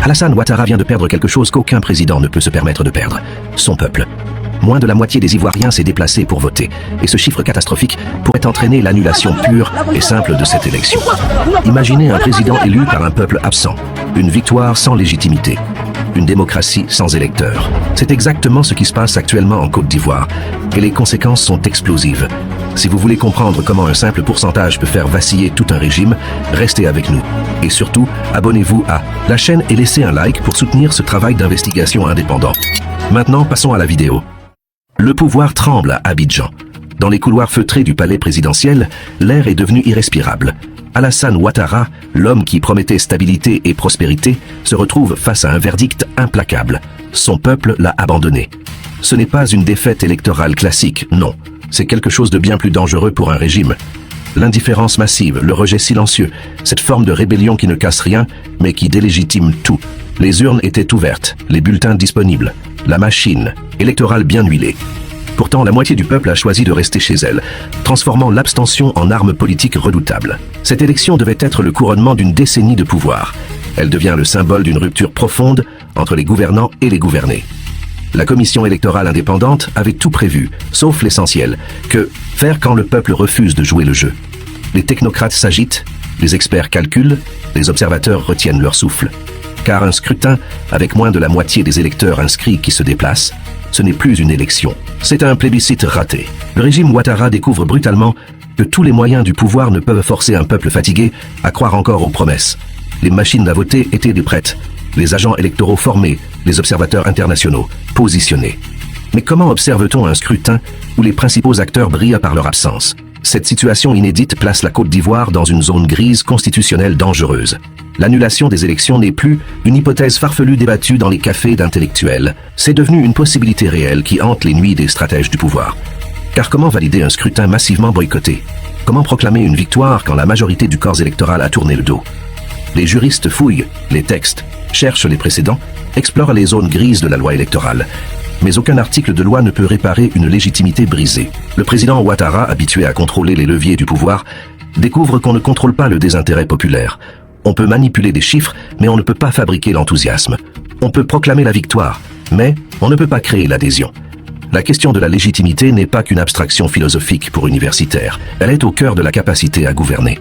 Alassane Ouattara vient de perdre quelque chose qu'aucun président ne peut se permettre de perdre. Son peuple. Moins de la moitié des Ivoiriens s'est déplacé pour voter. Et ce chiffre catastrophique pourrait entraîner l'annulation pure et simple de cette élection. Imaginez un président élu par un peuple absent. Une victoire sans légitimité. Une démocratie sans électeurs. C'est exactement ce qui se passe actuellement en Côte d'Ivoire. Et les conséquences sont explosives. Si vous voulez comprendre comment un simple pourcentage peut faire vaciller tout un régime, restez avec nous. Et surtout, abonnez-vous à la chaîne et laissez un like pour soutenir ce travail d'investigation indépendant. Maintenant, passons à la vidéo. Le pouvoir tremble à Abidjan. Dans les couloirs feutrés du palais présidentiel, l'air est devenu irrespirable. Alassane Ouattara, l'homme qui promettait stabilité et prospérité, se retrouve face à un verdict implacable. Son peuple l'a abandonné. Ce n'est pas une défaite électorale classique, non. C'est quelque chose de bien plus dangereux pour un régime. L'indifférence massive, le rejet silencieux, cette forme de rébellion qui ne casse rien, mais qui délégitime tout. Les urnes étaient ouvertes, les bulletins disponibles, la machine électorale bien huilée. Pourtant, la moitié du peuple a choisi de rester chez elle, transformant l'abstention en arme politique redoutable. Cette élection devait être le couronnement d'une décennie de pouvoir. Elle devient le symbole d'une rupture profonde entre les gouvernants et les gouvernés. La commission électorale indépendante avait tout prévu, sauf l'essentiel, que faire quand le peuple refuse de jouer le jeu. Les technocrates s'agitent, les experts calculent, les observateurs retiennent leur souffle. Car un scrutin, avec moins de la moitié des électeurs inscrits qui se déplacent, ce n'est plus une élection. C'est un plébiscite raté. Le régime Ouattara découvre brutalement que tous les moyens du pouvoir ne peuvent forcer un peuple fatigué à croire encore aux promesses. Les machines à voter étaient prêtes, les agents électoraux formés, les observateurs internationaux positionnés. Mais comment observe-t-on un scrutin où les principaux acteurs brillent par leur absence? Cette situation inédite place la Côte d'Ivoire dans une zone grise constitutionnelle dangereuse. L'annulation des élections n'est plus une hypothèse farfelue débattue dans les cafés d'intellectuels. C'est devenu une possibilité réelle qui hante les nuits des stratèges du pouvoir. Car comment valider un scrutin massivement boycotté? Comment proclamer une victoire quand la majorité du corps électoral a tourné le dos? Les juristes fouillent les textes, cherchent les précédents, explorent les zones grises de la loi électorale. Mais aucun article de loi ne peut réparer une légitimité brisée. Le président Ouattara, habitué à contrôler les leviers du pouvoir, découvre qu'on ne contrôle pas le désintérêt populaire. On peut manipuler des chiffres, mais on ne peut pas fabriquer l'enthousiasme. On peut proclamer la victoire, mais on ne peut pas créer l'adhésion. La question de la légitimité n'est pas qu'une abstraction philosophique pour universitaires. Elle est au cœur de la capacité à gouverner.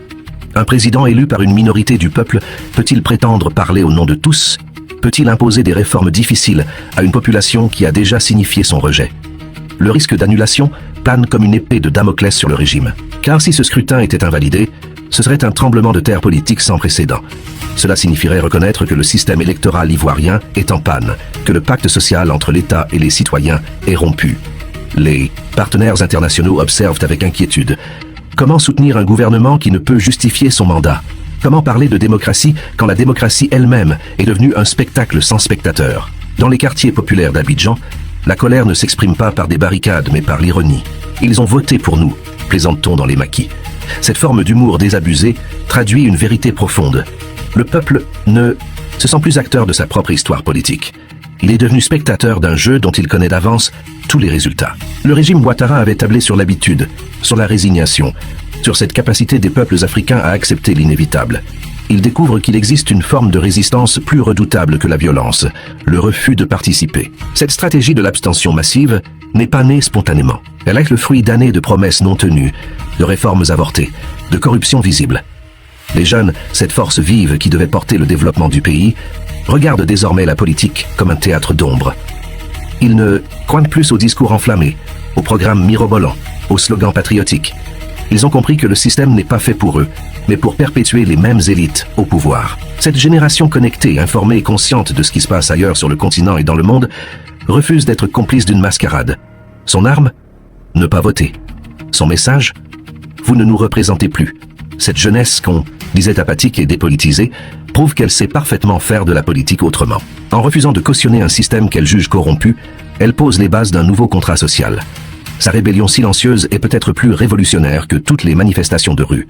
Un président élu par une minorité du peuple peut-il prétendre parler au nom de tous? Peut-il imposer des réformes difficiles à une population qui a déjà signifié son rejet? Le risque d'annulation plane comme une épée de Damoclès sur le régime. Car si ce scrutin était invalidé, ce serait un tremblement de terre politique sans précédent. Cela signifierait reconnaître que le système électoral ivoirien est en panne, que le pacte social entre l'État et les citoyens est rompu. Les partenaires internationaux observent avec inquiétude. Comment soutenir un gouvernement qui ne peut justifier son mandat? Comment parler de démocratie quand la démocratie elle-même est devenue un spectacle sans spectateurs? Dans les quartiers populaires d'Abidjan, la colère ne s'exprime pas par des barricades mais par l'ironie. Ils ont voté pour nous, plaisante-t-on dans les maquis. Cette forme d'humour désabusé traduit une vérité profonde. Le peuple ne se sent plus acteur de sa propre histoire politique. Il est devenu spectateur d'un jeu dont il connaît d'avance tous les résultats. Le régime Ouattara avait tablé sur l'habitude, sur la résignation, sur cette capacité des peuples africains à accepter l'inévitable. Il découvre qu'il existe une forme de résistance plus redoutable que la violence, le refus de participer. Cette stratégie de l'abstention massive n'est pas née spontanément. Elle est le fruit d'années de promesses non tenues, de réformes avortées, de corruption visible. Les jeunes, cette force vive qui devait porter le développement du pays, regardent désormais la politique comme un théâtre d'ombre. Ils ne croient plus aux discours enflammés, aux programmes mirobolants, aux slogans patriotiques. Ils ont compris que le système n'est pas fait pour eux, mais pour perpétuer les mêmes élites au pouvoir. Cette génération connectée, informée et consciente de ce qui se passe ailleurs sur le continent et dans le monde, refuse d'être complice d'une mascarade. Son arme? Ne pas voter. Son message? Vous ne nous représentez plus. Cette jeunesse qu'on disait apathique et dépolitisée prouve qu'elle sait parfaitement faire de la politique autrement. En refusant de cautionner un système qu'elle juge corrompu, elle pose les bases d'un nouveau contrat social. Sa rébellion silencieuse est peut-être plus révolutionnaire que toutes les manifestations de rue.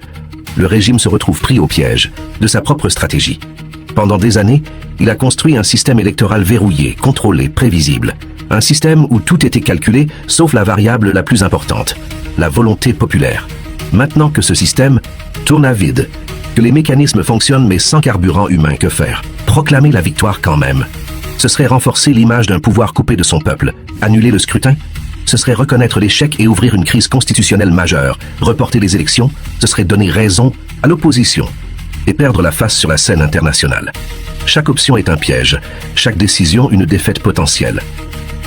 Le régime se retrouve pris au piège de sa propre stratégie. Pendant des années, il a construit un système électoral verrouillé, contrôlé, prévisible. Un système où tout était calculé, sauf la variable la plus importante, la volonté populaire. Maintenant que ce système tourne à vide, Que les mécanismes fonctionnent mais sans carburant humain, que faire? Proclamer la victoire quand même. Ce serait renforcer l'image d'un pouvoir coupé de son peuple. Annuler le scrutin? Ce serait reconnaître l'échec et ouvrir une crise constitutionnelle majeure. Reporter les élections? Ce serait donner raison à l'opposition et perdre la face sur la scène internationale. Chaque option est un piège, chaque décision une défaite potentielle.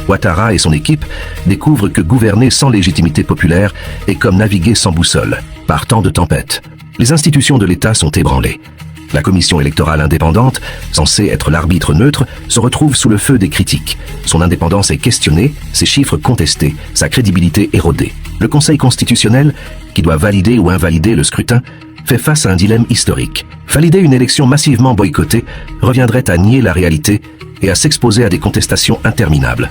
Ouattara et son équipe découvrent que gouverner sans légitimité populaire est comme naviguer sans boussole, par temps de tempête. Les institutions de l'État sont ébranlées. La commission électorale indépendante, censée être l'arbitre neutre, se retrouve sous le feu des critiques. Son indépendance est questionnée, ses chiffres contestés, sa crédibilité érodée. Le Conseil constitutionnel, qui doit valider ou invalider le scrutin, fait face à un dilemme historique. Valider une élection massivement boycottée reviendrait à nier la réalité et à s'exposer à des contestations interminables.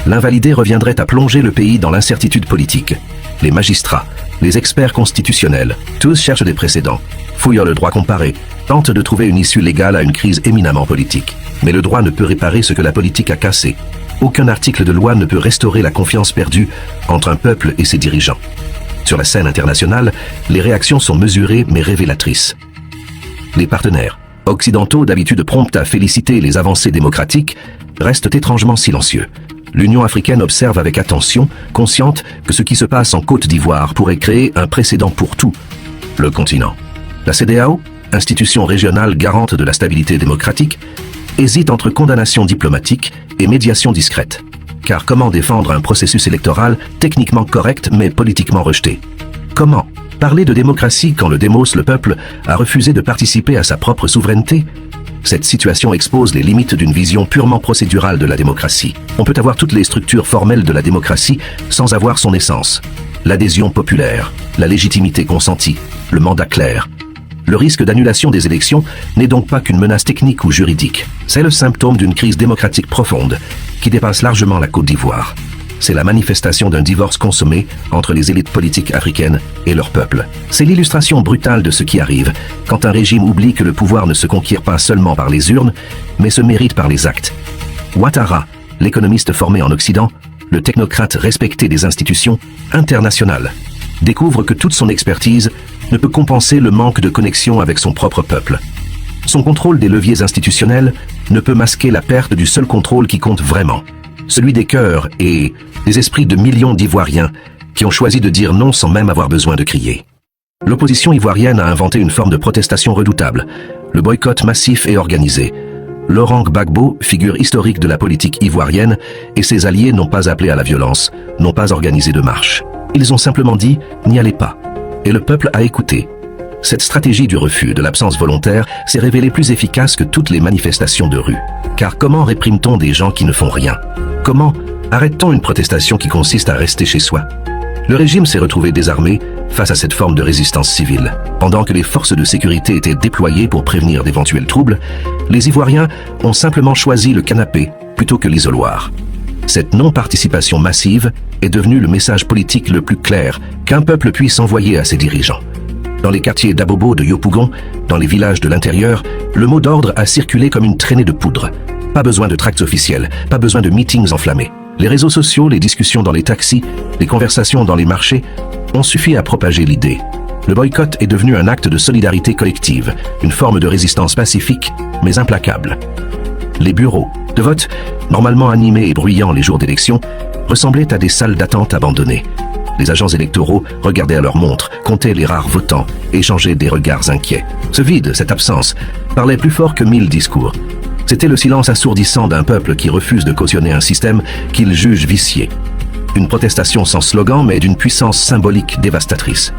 L'invalider reviendrait à plonger le pays dans l'incertitude politique. Les magistrats, les experts constitutionnels, tous cherchent des précédents, fouillant le droit comparé, tentent de trouver une issue légale à une crise éminemment politique. Mais le droit ne peut réparer ce que la politique a cassé. Aucun article de loi ne peut restaurer la confiance perdue entre un peuple et ses dirigeants. Sur la scène internationale, les réactions sont mesurées mais révélatrices. Les partenaires, occidentaux d'habitude prompts à féliciter les avancées démocratiques, restent étrangement silencieux. L'Union africaine observe avec attention, consciente que ce qui se passe en Côte d'Ivoire pourrait créer un précédent pour tout le continent. La CEDEAO, institution régionale garante de la stabilité démocratique, hésite entre condamnation diplomatique et médiation discrète. Car comment défendre un processus électoral techniquement correct mais politiquement rejeté? Comment parler de démocratie quand le démos, le peuple, a refusé de participer à sa propre souveraineté? Cette situation expose les limites d'une vision purement procédurale de la démocratie. On peut avoir toutes les structures formelles de la démocratie sans avoir son essence. L'adhésion populaire, la légitimité consentie, le mandat clair. Le risque d'annulation des élections n'est donc pas qu'une menace technique ou juridique. C'est le symptôme d'une crise démocratique profonde qui dépasse largement la Côte d'Ivoire. C'est la manifestation d'un divorce consommé entre les élites politiques africaines et leur peuple. C'est l'illustration brutale de ce qui arrive quand un régime oublie que le pouvoir ne se conquiert pas seulement par les urnes, mais se mérite par les actes. Ouattara, l'économiste formé en Occident, le technocrate respecté des institutions internationales, découvre que toute son expertise ne peut compenser le manque de connexion avec son propre peuple. Son contrôle des leviers institutionnels ne peut masquer la perte du seul contrôle qui compte vraiment, celui des cœurs et des esprits de millions d'Ivoiriens qui ont choisi de dire non sans même avoir besoin de crier. L'opposition ivoirienne a inventé une forme de protestation redoutable, le boycott massif et organisé. Laurent Gbagbo, figure historique de la politique ivoirienne, et ses alliés n'ont pas appelé à la violence, n'ont pas organisé de marche. Ils ont simplement dit « n'y allez pas ». Et le peuple a écouté. Cette stratégie du refus, de l'absence volontaire, s'est révélée plus efficace que toutes les manifestations de rue. Car comment réprime-t-on des gens qui ne font rien? Comment arrête-t-on une protestation qui consiste à rester chez soi? Le régime s'est retrouvé désarmé face à cette forme de résistance civile. Pendant que les forces de sécurité étaient déployées pour prévenir d'éventuels troubles, les Ivoiriens ont simplement choisi le canapé plutôt que l'isoloir. Cette non-participation massive est devenue le message politique le plus clair qu'un peuple puisse envoyer à ses dirigeants. Dans les quartiers d'Abobo, de Yopougon, dans les villages de l'intérieur, le mot d'ordre a circulé comme une traînée de poudre. Pas besoin de tracts officiels, pas besoin de meetings enflammés. Les réseaux sociaux, les discussions dans les taxis, les conversations dans les marchés ont suffi à propager l'idée. Le boycott est devenu un acte de solidarité collective, une forme de résistance pacifique, mais implacable. Les bureaux de vote, normalement animés et bruyants les jours d'élection, ressemblaient à des salles d'attente abandonnées. Les agents électoraux regardaient à leur montre, comptaient les rares votants, échangeaient des regards inquiets. Ce vide, cette absence, parlait plus fort que 1000 discours. C'était le silence assourdissant d'un peuple qui refuse de cautionner un système qu'il juge vicié. Une protestation sans slogan, mais d'une puissance symbolique dévastatrice.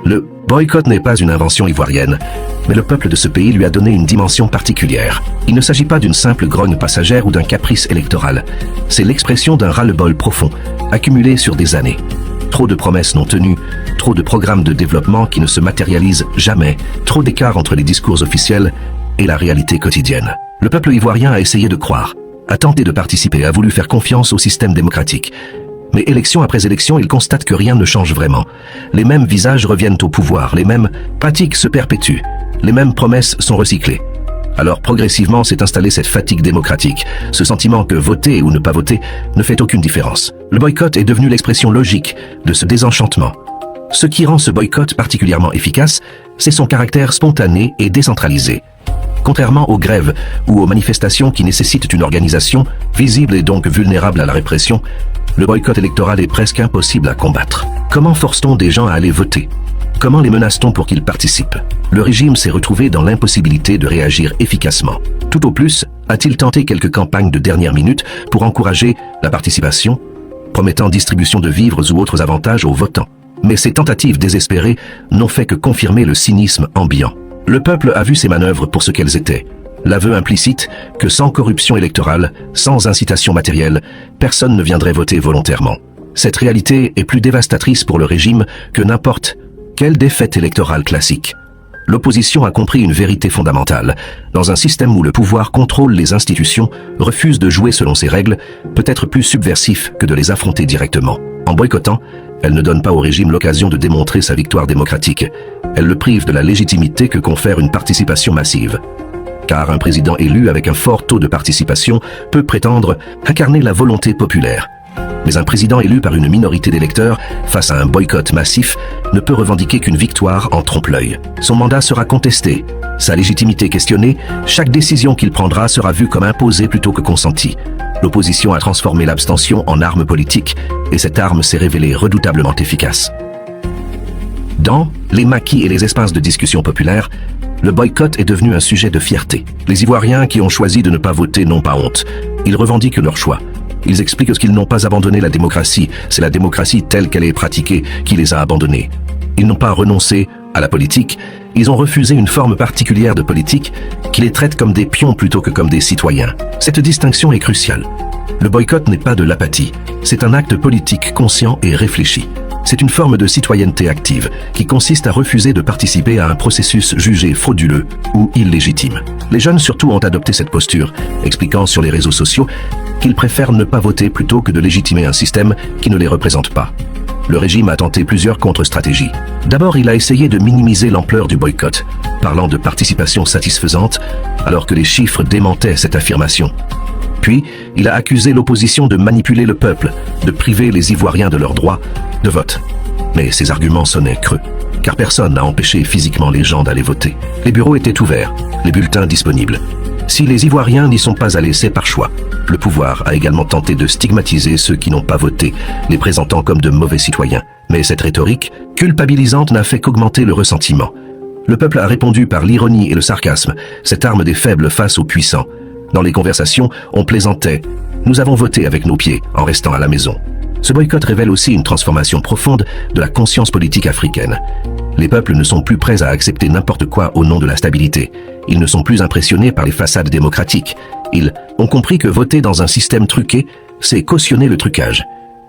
Le boycott n'est pas une invention ivoirienne, mais le peuple de ce pays lui a donné une dimension particulière. Il ne s'agit pas d'une simple grogne passagère ou d'un caprice électoral. C'est l'expression d'un ras-le-bol profond, accumulé sur des années. Trop de promesses non tenues, trop de programmes de développement qui ne se matérialisent jamais, trop d'écart entre les discours officiels et la réalité quotidienne. Le peuple ivoirien a essayé de croire, a tenté de participer, a voulu faire confiance au système démocratique. Mais élection après élection, il constate que rien ne change vraiment. Les mêmes visages reviennent au pouvoir, les mêmes pratiques se perpétuent, les mêmes promesses sont recyclées. Alors progressivement s'est installée cette fatigue démocratique, ce sentiment que voter ou ne pas voter ne fait aucune différence. Le boycott est devenu l'expression logique de ce désenchantement. Ce qui rend ce boycott particulièrement efficace, c'est son caractère spontané et décentralisé. Contrairement aux grèves ou aux manifestations qui nécessitent une organisation visible et donc vulnérable à la répression, le boycott électoral est presque impossible à combattre. Comment force-t-on des gens à aller voter? Comment les menace-t-on pour qu'ils participent? Le régime s'est retrouvé dans l'impossibilité de réagir efficacement. Tout au plus, a-t-il tenté quelques campagnes de dernière minute pour encourager la participation, promettant distribution de vivres ou autres avantages aux votants. Mais ces tentatives désespérées n'ont fait que confirmer le cynisme ambiant. Le peuple a vu ces manœuvres pour ce qu'elles étaient. L'aveu implicite que sans corruption électorale, sans incitation matérielle, personne ne viendrait voter volontairement. Cette réalité est plus dévastatrice pour le régime que n'importe quelle défaite électorale classique. L'opposition a compris une vérité fondamentale. Dans un système où le pouvoir contrôle les institutions, refuse de jouer selon ses règles, peut être plus subversif que de les affronter directement. En boycottant, elle ne donne pas au régime l'occasion de démontrer sa victoire démocratique. Elle le prive de la légitimité que confère une participation massive. Car un président élu avec un fort taux de participation peut prétendre incarner la volonté populaire. Mais un président élu par une minorité d'électeurs, face à un boycott massif, ne peut revendiquer qu'une victoire en trompe-l'œil. Son mandat sera contesté, sa légitimité questionnée, chaque décision qu'il prendra sera vue comme imposée plutôt que consentie. L'opposition a transformé l'abstention en arme politique, et cette arme s'est révélée redoutablement efficace. Dans les maquis et les espaces de discussion populaire, le boycott est devenu un sujet de fierté. Les Ivoiriens qui ont choisi de ne pas voter n'ont pas honte. Ils revendiquent leur choix. Ils expliquent qu'ils n'ont pas abandonné la démocratie. C'est la démocratie telle qu'elle est pratiquée qui les a abandonnés. Ils n'ont pas renoncé à la politique. Ils ont refusé une forme particulière de politique qui les traite comme des pions plutôt que comme des citoyens. Cette distinction est cruciale. Le boycott n'est pas de l'apathie. C'est un acte politique conscient et réfléchi. C'est une forme de citoyenneté active qui consiste à refuser de participer à un processus jugé frauduleux ou illégitime. Les jeunes surtout ont adopté cette posture, expliquant sur les réseaux sociaux qu'ils préfèrent ne pas voter plutôt que de légitimer un système qui ne les représente pas. Le régime a tenté plusieurs contre-stratégies. D'abord, il a essayé de minimiser l'ampleur du boycott, parlant de participation satisfaisante, alors que les chiffres démentaient cette affirmation. Puis, il a accusé l'opposition de manipuler le peuple, de priver les Ivoiriens de leur droit de vote. Mais ces arguments sonnaient creux, car personne n'a empêché physiquement les gens d'aller voter. Les bureaux étaient ouverts, les bulletins disponibles. Si les Ivoiriens n'y sont pas allés, c'est par choix. Le pouvoir a également tenté de stigmatiser ceux qui n'ont pas voté, les présentant comme de mauvais citoyens. Mais cette rhétorique, culpabilisante, n'a fait qu'augmenter le ressentiment. Le peuple a répondu par l'ironie et le sarcasme, cette arme des faibles face aux puissants. Dans les conversations, on plaisantait « Nous avons voté avec nos pieds en restant à la maison ». Ce boycott révèle aussi une transformation profonde de la conscience politique africaine. Les peuples ne sont plus prêts à accepter n'importe quoi au nom de la stabilité. Ils ne sont plus impressionnés par les façades démocratiques. Ils ont compris que voter dans un système truqué, c'est cautionner le trucage.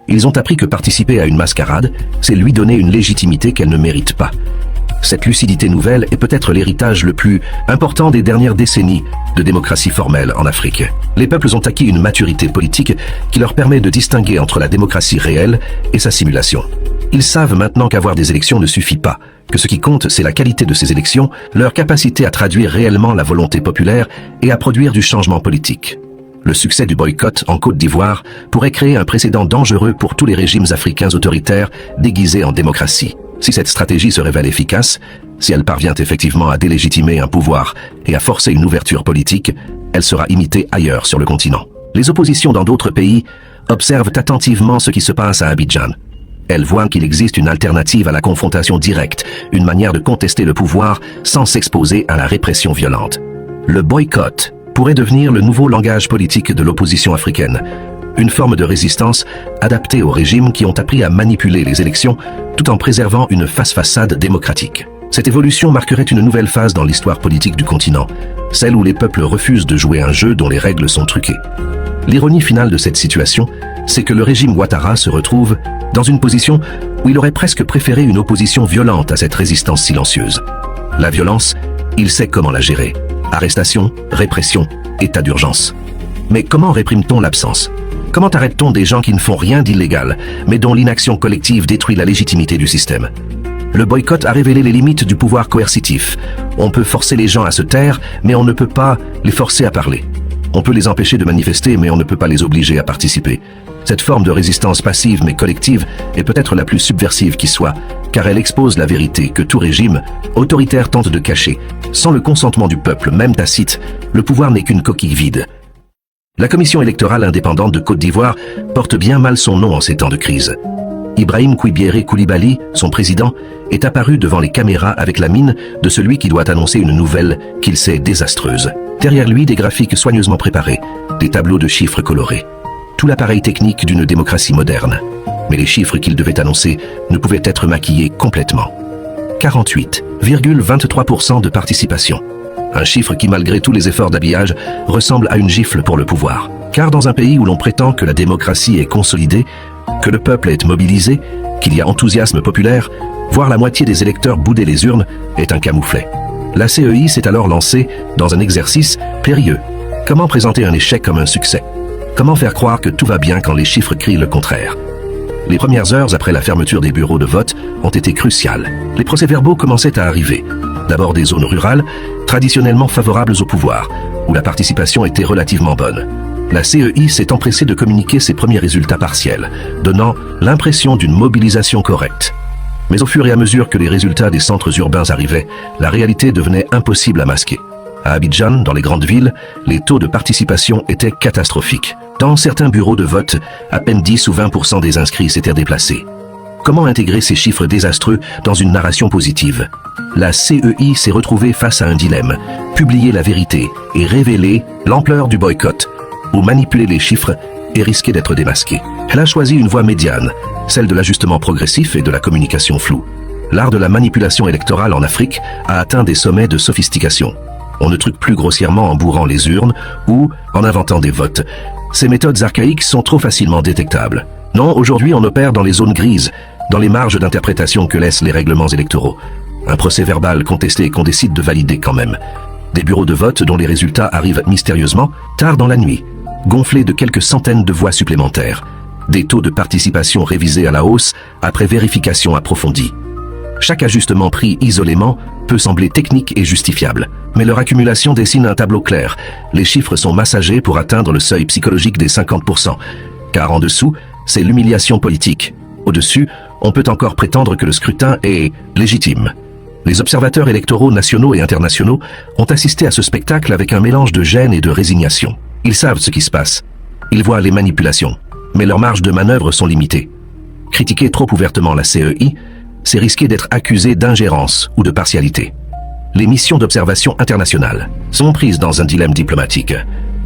Ils ont appris que participer à une mascarade, c'est lui donner une légitimité qu'elle ne mérite pas. Cette lucidité nouvelle est peut-être l'héritage le plus important des dernières décennies de démocratie formelle en Afrique. Les peuples ont acquis une maturité politique qui leur permet de distinguer entre la démocratie réelle et sa simulation. Ils savent maintenant qu'avoir des élections ne suffit pas, que ce qui compte, c'est la qualité de ces élections, leur capacité à traduire réellement la volonté populaire et à produire du changement politique. Le succès du boycott en Côte d'Ivoire pourrait créer un précédent dangereux pour tous les régimes africains autoritaires déguisés en démocratie. Si cette stratégie se révèle efficace, si elle parvient effectivement à délégitimer un pouvoir et à forcer une ouverture politique, elle sera imitée ailleurs sur le continent. Les oppositions dans d'autres pays observent attentivement ce qui se passe à Abidjan. Elles voient qu'il existe une alternative à la confrontation directe, une manière de contester le pouvoir sans s'exposer à la répression violente. Le boycott pourrait devenir le nouveau langage politique de l'opposition africaine, une forme de résistance adaptée aux régimes qui ont appris à manipuler les élections tout en préservant une face-façade démocratique. Cette évolution marquerait une nouvelle phase dans l'histoire politique du continent, celle où les peuples refusent de jouer un jeu dont les règles sont truquées. L'ironie finale de cette situation, c'est que le régime Ouattara se retrouve dans une position où il aurait presque préféré une opposition violente à cette résistance silencieuse. La violence, il sait comment la gérer. Arrestation, répression, état d'urgence. Mais comment réprime-t-on l'absence ? Comment arrête-t-on des gens qui ne font rien d'illégal, mais dont l'inaction collective détruit la légitimité du système ? Le boycott a révélé les limites du pouvoir coercitif. On peut forcer les gens à se taire, mais on ne peut pas les forcer à parler. On peut les empêcher de manifester, mais on ne peut pas les obliger à participer. Cette forme de résistance passive mais collective est peut-être la plus subversive qui soit, car elle expose la vérité que tout régime autoritaire tente de cacher. Sans le consentement du peuple, même tacite, le pouvoir n'est qu'une coquille vide. La Commission électorale indépendante de Côte d'Ivoire porte bien mal son nom en ces temps de crise. Ibrahim Kouibiéré Koulibaly, son président, est apparu devant les caméras avec la mine de celui qui doit annoncer une nouvelle qu'il sait désastreuse. Derrière lui, des graphiques soigneusement préparés, des tableaux de chiffres colorés. Tout l'appareil technique d'une démocratie moderne. Mais les chiffres qu'il devait annoncer ne pouvaient être maquillés complètement. 48,23% de participation. Un chiffre qui, malgré tous les efforts d'habillage, ressemble à une gifle pour le pouvoir. Car dans un pays où l'on prétend que la démocratie est consolidée, que le peuple est mobilisé, qu'il y a enthousiasme populaire, voir la moitié des électeurs bouder les urnes est un camouflet. La CEI s'est alors lancée dans un exercice périlleux. Comment présenter un échec comme un succès? Comment faire croire que tout va bien quand les chiffres crient le contraire? Les premières heures après la fermeture des bureaux de vote ont été cruciales. Les procès-verbaux commençaient à arriver. D'abord des zones rurales, traditionnellement favorables au pouvoir, où la participation était relativement bonne. La CEI s'est empressée de communiquer ses premiers résultats partiels, donnant l'impression d'une mobilisation correcte. Mais au fur et à mesure que les résultats des centres urbains arrivaient, la réalité devenait impossible à masquer. À Abidjan, dans les grandes villes, les taux de participation étaient catastrophiques. Dans certains bureaux de vote, à peine 10 ou 20% des inscrits s'étaient déplacés. Comment intégrer ces chiffres désastreux dans une narration positive? La CEI s'est retrouvée face à un dilemme, publier la vérité et révéler l'ampleur du boycott, ou manipuler les chiffres et risquer d'être démasquée. Elle a choisi une voie médiane, celle de l'ajustement progressif et de la communication floue. L'art de la manipulation électorale en Afrique a atteint des sommets de sophistication. On ne truque plus grossièrement en bourrant les urnes ou en inventant des votes. Ces méthodes archaïques sont trop facilement détectables. Non, aujourd'hui on opère dans les zones grises, dans les marges d'interprétation que laissent les règlements électoraux. Un procès verbal contesté et qu'on décide de valider quand même. Des bureaux de vote dont les résultats arrivent mystérieusement, tard dans la nuit, gonflés de quelques centaines de voix supplémentaires. Des taux de participation révisés à la hausse après vérification approfondie. Chaque ajustement pris isolément peut sembler technique et justifiable, mais leur accumulation dessine un tableau clair. Les chiffres sont massagés pour atteindre le seuil psychologique des 50%, car en dessous, c'est l'humiliation politique. Au-dessus, on peut encore prétendre que le scrutin est légitime. Les observateurs électoraux nationaux et internationaux ont assisté à ce spectacle avec un mélange de gêne et de résignation. Ils savent ce qui se passe. Ils voient les manipulations, mais leurs marges de manœuvre sont limitées. Critiquer trop ouvertement la CEI, c'est risquer d'être accusé d'ingérence ou de partialité. Les missions d'observation internationales sont prises dans un dilemme diplomatique.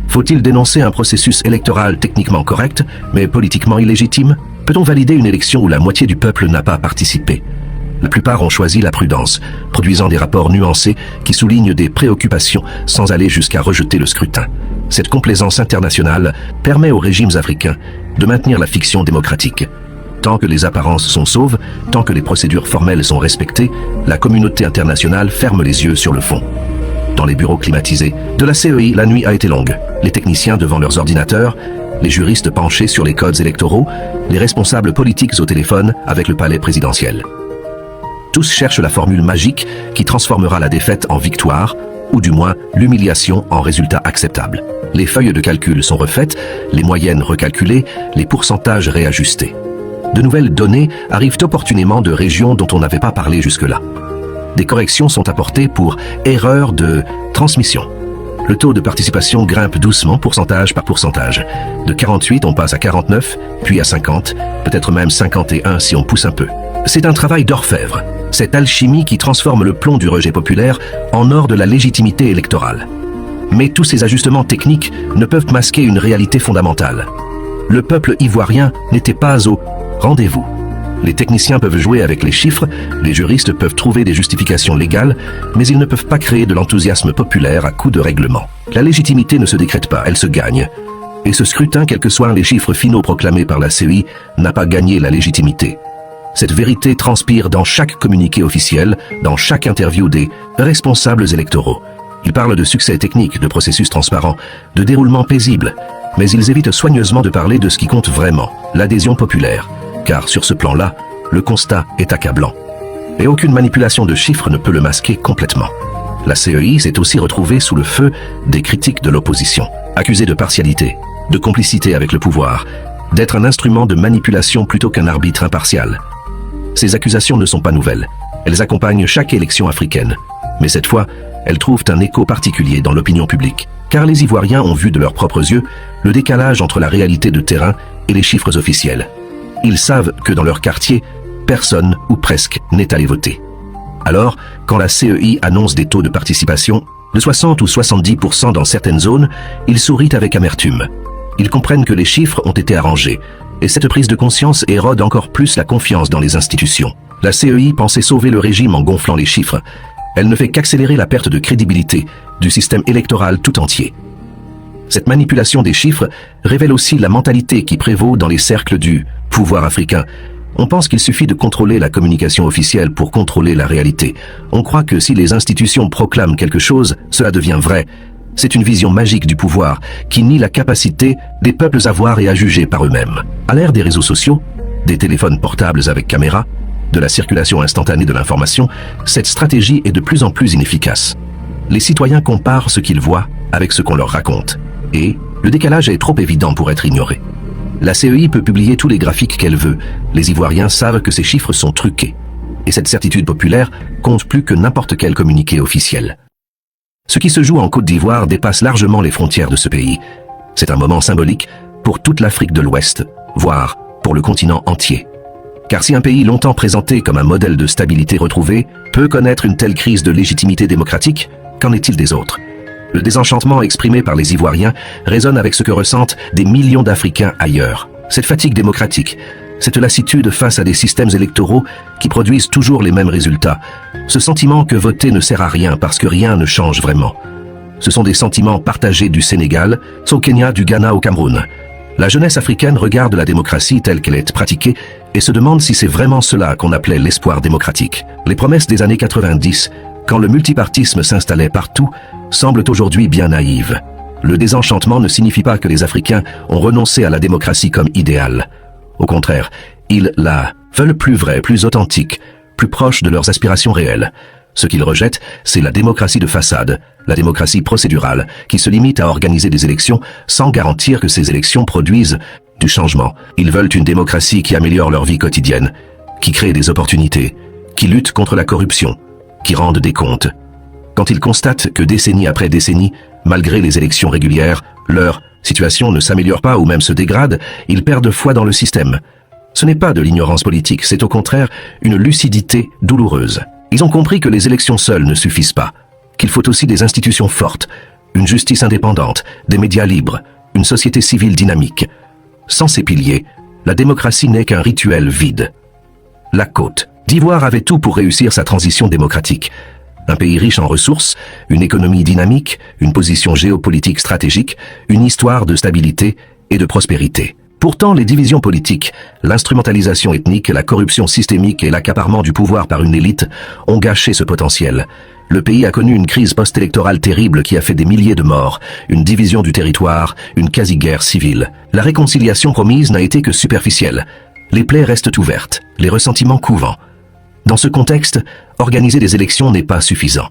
Faut-il dénoncer un processus électoral techniquement correct, mais politiquement illégitime? Peut-on valider une élection où la moitié du peuple n'a pas participé? La plupart ont choisi la prudence, produisant des rapports nuancés qui soulignent des préoccupations sans aller jusqu'à rejeter le scrutin. Cette complaisance internationale permet aux régimes africains de maintenir la fiction démocratique. Tant que les apparences sont sauves, tant que les procédures formelles sont respectées, la communauté internationale ferme les yeux sur le fond. Dans les bureaux climatisés de la CEI, la nuit a été longue. Les techniciens devant leurs ordinateurs, les juristes penchés sur les codes électoraux, les responsables politiques au téléphone avec le palais présidentiel. Tous cherchent la formule magique qui transformera la défaite en victoire, ou du moins l'humiliation en résultat acceptable. Les feuilles de calcul sont refaites, les moyennes recalculées, les pourcentages réajustés. De nouvelles données arrivent opportunément de régions dont on n'avait pas parlé jusque-là. Des corrections sont apportées pour erreur de transmission. Le taux de participation grimpe doucement, pourcentage par pourcentage. De 48, on passe à 49, puis à 50, peut-être même 51 si on pousse un peu. C'est un travail d'orfèvre, cette alchimie qui transforme le plomb du rejet populaire en or de la légitimité électorale. Mais tous ces ajustements techniques ne peuvent masquer une réalité fondamentale. Le peuple ivoirien n'était pas au rendez-vous. Les techniciens peuvent jouer avec les chiffres, les juristes peuvent trouver des justifications légales, mais ils ne peuvent pas créer de l'enthousiasme populaire à coups de règlement. La légitimité ne se décrète pas, elle se gagne. Et ce scrutin, quels que soient les chiffres finaux proclamés par la CEI, n'a pas gagné la légitimité. Cette vérité transpire dans chaque communiqué officiel, dans chaque interview des responsables électoraux. Ils parlent de succès technique, de processus transparent, de déroulement paisible, mais ils évitent soigneusement de parler de ce qui compte vraiment, l'adhésion populaire. Car sur ce plan-là, le constat est accablant. Et aucune manipulation de chiffres ne peut le masquer complètement. La CEI s'est aussi retrouvée sous le feu des critiques de l'opposition, accusée de partialité, de complicité avec le pouvoir, d'être un instrument de manipulation plutôt qu'un arbitre impartial. Ces accusations ne sont pas nouvelles. Elles accompagnent chaque élection africaine. Mais cette fois, elles trouvent un écho particulier dans l'opinion publique. Car les Ivoiriens ont vu de leurs propres yeux le décalage entre la réalité de terrain et les chiffres officiels. Ils savent que dans leur quartier, personne, ou presque, n'est allé voter. Alors, quand la CEI annonce des taux de participation de 60 ou 70% dans certaines zones, ils sourient avec amertume. Ils comprennent que les chiffres ont été arrangés, et cette prise de conscience érode encore plus la confiance dans les institutions. La CEI pensait sauver le régime en gonflant les chiffres. Elle ne fait qu'accélérer la perte de crédibilité du système électoral tout entier. Cette manipulation des chiffres révèle aussi la mentalité qui prévaut dans les cercles du pouvoir africain. On pense qu'il suffit de contrôler la communication officielle pour contrôler la réalité. On croit que si les institutions proclament quelque chose, cela devient vrai. C'est une vision magique du pouvoir qui nie la capacité des peuples à voir et à juger par eux-mêmes. À l'ère des réseaux sociaux, des téléphones portables avec caméra, de la circulation instantanée de l'information, cette stratégie est de plus en plus inefficace. Les citoyens comparent ce qu'ils voient avec ce qu'on leur raconte. Et le décalage est trop évident pour être ignoré. La CEI peut publier tous les graphiques qu'elle veut. Les Ivoiriens savent que ces chiffres sont truqués. Et cette certitude populaire compte plus que n'importe quel communiqué officiel. Ce qui se joue en Côte d'Ivoire dépasse largement les frontières de ce pays. C'est un moment symbolique pour toute l'Afrique de l'Ouest, voire pour le continent entier. Car si un pays longtemps présenté comme un modèle de stabilité retrouvée peut connaître une telle crise de légitimité démocratique, qu'en est-il des autres ? Le désenchantement exprimé par les Ivoiriens résonne avec ce que ressentent des millions d'Africains ailleurs. Cette fatigue démocratique, cette lassitude face à des systèmes électoraux qui produisent toujours les mêmes résultats, ce sentiment que voter ne sert à rien parce que rien ne change vraiment. Ce sont des sentiments partagés du Sénégal, au Kenya, du Ghana au Cameroun. La jeunesse africaine regarde la démocratie telle qu'elle est pratiquée et se demande si c'est vraiment cela qu'on appelait l'espoir démocratique. Les promesses des années 90, quand le multipartisme s'installait partout, semblent aujourd'hui bien naïves. Le désenchantement ne signifie pas que les Africains ont renoncé à la démocratie comme idéal. Au contraire, ils la veulent plus vraie, plus authentique, plus proche de leurs aspirations réelles. Ce qu'ils rejettent, c'est la démocratie de façade, la démocratie procédurale, qui se limite à organiser des élections sans garantir que ces élections produisent du changement. Ils veulent une démocratie qui améliore leur vie quotidienne, qui crée des opportunités, qui lutte contre la corruption, qui rende des comptes. Quand ils constatent que décennie après décennie, malgré les élections régulières, leur situation ne s'améliore pas ou même se dégrade, ils perdent foi dans le système. Ce n'est pas de l'ignorance politique, c'est au contraire une lucidité douloureuse. Ils ont compris que les élections seules ne suffisent pas, qu'il faut aussi des institutions fortes, une justice indépendante, des médias libres, une société civile dynamique. Sans ces piliers, la démocratie n'est qu'un rituel vide. La Côte d'Ivoire avait tout pour réussir sa transition démocratique. Un pays riche en ressources, une économie dynamique, une position géopolitique stratégique, une histoire de stabilité et de prospérité. Pourtant, les divisions politiques, l'instrumentalisation ethnique, la corruption systémique et l'accaparement du pouvoir par une élite ont gâché ce potentiel. Le pays a connu une crise post-électorale terrible qui a fait des milliers de morts, une division du territoire, une quasi-guerre civile. La réconciliation promise n'a été que superficielle. Les plaies restent ouvertes, les ressentiments couvant. Dans ce contexte, organiser des élections n'est pas suffisant.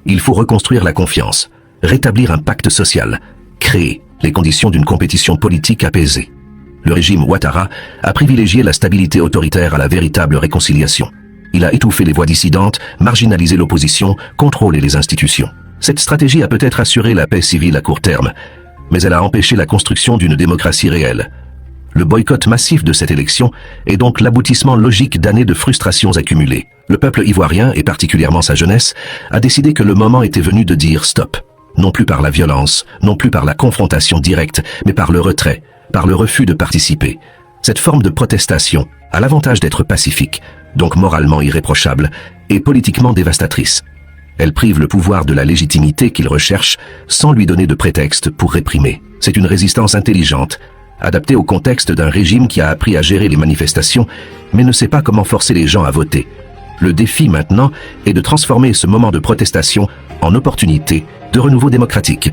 Il faut reconstruire la confiance, rétablir un pacte social, créer les conditions d'une compétition politique apaisée. Le régime Ouattara a privilégié la stabilité autoritaire à la véritable réconciliation. Il a étouffé les voix dissidentes, marginalisé l'opposition, contrôlé les institutions. Cette stratégie a peut-être assuré la paix civile à court terme, mais elle a empêché la construction d'une démocratie réelle. Le boycott massif de cette élection est donc l'aboutissement logique d'années de frustrations accumulées. Le peuple ivoirien, et particulièrement sa jeunesse, a décidé que le moment était venu de dire stop. Non plus par la violence, non plus par la confrontation directe, mais par le retrait, par le refus de participer. Cette forme de protestation a l'avantage d'être pacifique, donc moralement irréprochable, et politiquement dévastatrice. Elle prive le pouvoir de la légitimité qu'il recherche sans lui donner de prétexte pour réprimer. C'est une résistance intelligente, adaptée au contexte d'un régime qui a appris à gérer les manifestations, mais ne sait pas comment forcer les gens à voter. Le défi maintenant est de transformer ce moment de protestation en opportunité de renouveau démocratique,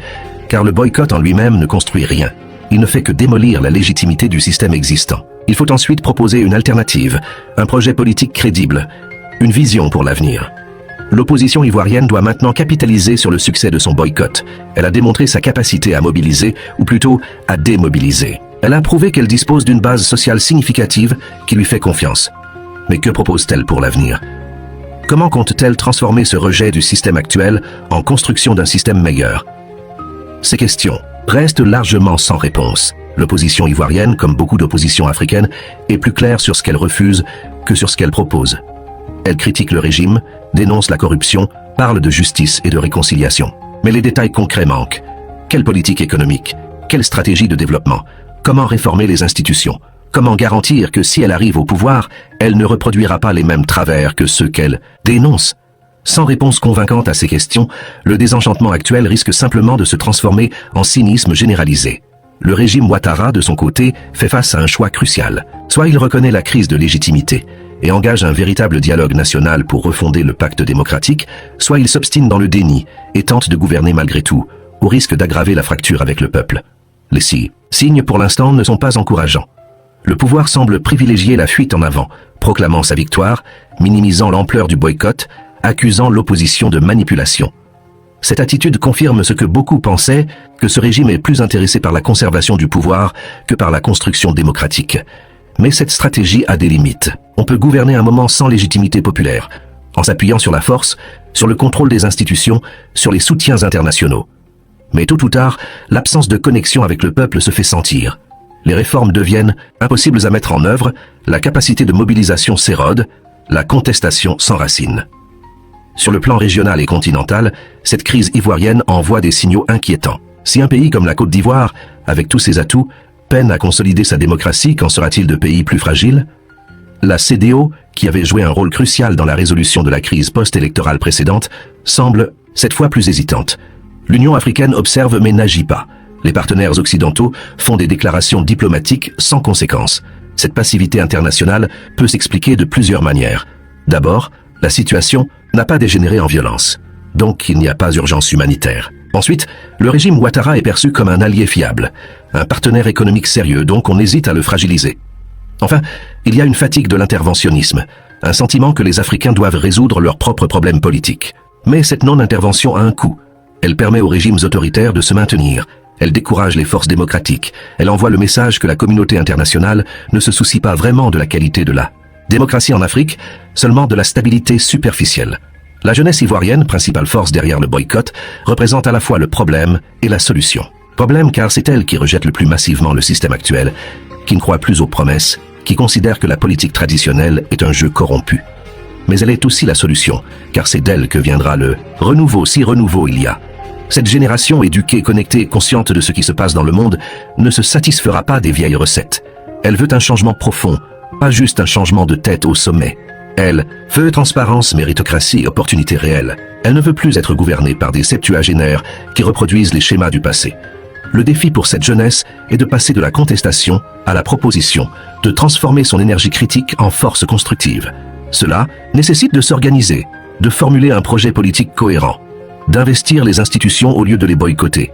car le boycott en lui-même ne construit rien. Il ne fait que démolir la légitimité du système existant. Il faut ensuite proposer une alternative, un projet politique crédible, une vision pour l'avenir. L'opposition ivoirienne doit maintenant capitaliser sur le succès de son boycott. Elle a démontré sa capacité à mobiliser, ou plutôt à démobiliser. Elle a prouvé qu'elle dispose d'une base sociale significative qui lui fait confiance. Mais que propose-t-elle pour l'avenir? Comment compte-t-elle transformer ce rejet du système actuel en construction d'un système meilleur? Ces questions restent largement sans réponse. L'opposition ivoirienne, comme beaucoup d'oppositions africaines, est plus claire sur ce qu'elle refuse que sur ce qu'elle propose. Elle critique le régime, dénonce la corruption, parle de justice et de réconciliation. Mais les détails concrets manquent. Quelle politique économique? Quelle stratégie de développement? Comment réformer les institutions? Comment garantir que si elle arrive au pouvoir, elle ne reproduira pas les mêmes travers que ceux qu'elle dénonce? Sans réponse convaincante à ces questions, le désenchantement actuel risque simplement de se transformer en cynisme généralisé. Le régime Ouattara, de son côté, fait face à un choix crucial. Soit il reconnaît la crise de légitimité et engage un véritable dialogue national pour refonder le pacte démocratique, soit il s'obstine dans le déni et tente de gouverner malgré tout, au risque d'aggraver la fracture avec le peuple. Les signes pour l'instant ne sont pas encourageants. Le pouvoir semble privilégier la fuite en avant, proclamant sa victoire, minimisant l'ampleur du boycott, accusant l'opposition de manipulation. Cette attitude confirme ce que beaucoup pensaient, que ce régime est plus intéressé par la conservation du pouvoir que par la construction démocratique. Mais cette stratégie a des limites. On peut gouverner un moment sans légitimité populaire, en s'appuyant sur la force, sur le contrôle des institutions, sur les soutiens internationaux. Mais tôt ou tard, l'absence de connexion avec le peuple se fait sentir. Les réformes deviennent impossibles à mettre en œuvre, la capacité de mobilisation s'érode, la contestation s'enracine. Sur le plan régional et continental, cette crise ivoirienne envoie des signaux inquiétants. Si un pays comme la Côte d'Ivoire, avec tous ses atouts, peine à consolider sa démocratie, qu'en sera-t-il de pays plus fragiles? La CEDEAO, qui avait joué un rôle crucial dans la résolution de la crise post-électorale précédente, semble cette fois plus hésitante. L'Union africaine observe mais n'agit pas. Les partenaires occidentaux font des déclarations diplomatiques sans conséquence. Cette passivité internationale peut s'expliquer de plusieurs manières. D'abord, la situation n'a pas dégénéré en violence. Donc il n'y a pas urgence humanitaire. Ensuite, le régime Ouattara est perçu comme un allié fiable, un partenaire économique sérieux, donc on hésite à le fragiliser. Enfin, il y a une fatigue de l'interventionnisme, un sentiment que les Africains doivent résoudre leurs propres problèmes politiques. Mais cette non-intervention a un coût. Elle permet aux régimes autoritaires de se maintenir. Elle décourage les forces démocratiques. Elle envoie le message que la communauté internationale ne se soucie pas vraiment de la qualité de la démocratie en Afrique, seulement de la stabilité superficielle. La jeunesse ivoirienne, principale force derrière le boycott, représente à la fois le problème et la solution. Problème car c'est elle qui rejette le plus massivement le système actuel, qui ne croit plus aux promesses, qui considère que la politique traditionnelle est un jeu corrompu. Mais elle est aussi la solution, car c'est d'elle que viendra le renouveau, si renouveau il y a. Cette génération éduquée, connectée, consciente de ce qui se passe dans le monde, ne se satisfera pas des vieilles recettes. Elle veut un changement profond, pas juste un changement de tête au sommet. Elle veut transparence, méritocratie, opportunité réelle. Elle ne veut plus être gouvernée par des septuagénaires qui reproduisent les schémas du passé. Le défi pour cette jeunesse est de passer de la contestation à la proposition, de transformer son énergie critique en force constructive. Cela nécessite de s'organiser, de formuler un projet politique cohérent, d'investir les institutions au lieu de les boycotter.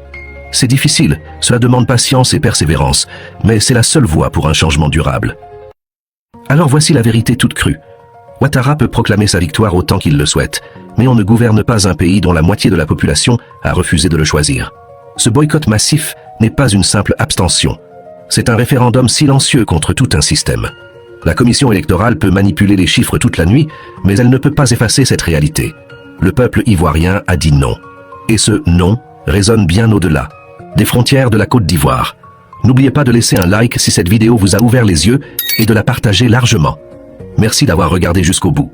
C'est difficile, cela demande patience et persévérance, mais c'est la seule voie pour un changement durable. Alors voici la vérité toute crue. Ouattara peut proclamer sa victoire autant qu'il le souhaite, mais on ne gouverne pas un pays dont la moitié de la population a refusé de le choisir. Ce boycott massif n'est pas une simple abstention. C'est un référendum silencieux contre tout un système. La commission électorale peut manipuler les chiffres toute la nuit, mais elle ne peut pas effacer cette réalité. Le peuple ivoirien a dit non. Et ce non résonne bien au-delà des frontières de la Côte d'Ivoire. N'oubliez pas de laisser un like si cette vidéo vous a ouvert les yeux et de la partager largement. Merci d'avoir regardé jusqu'au bout.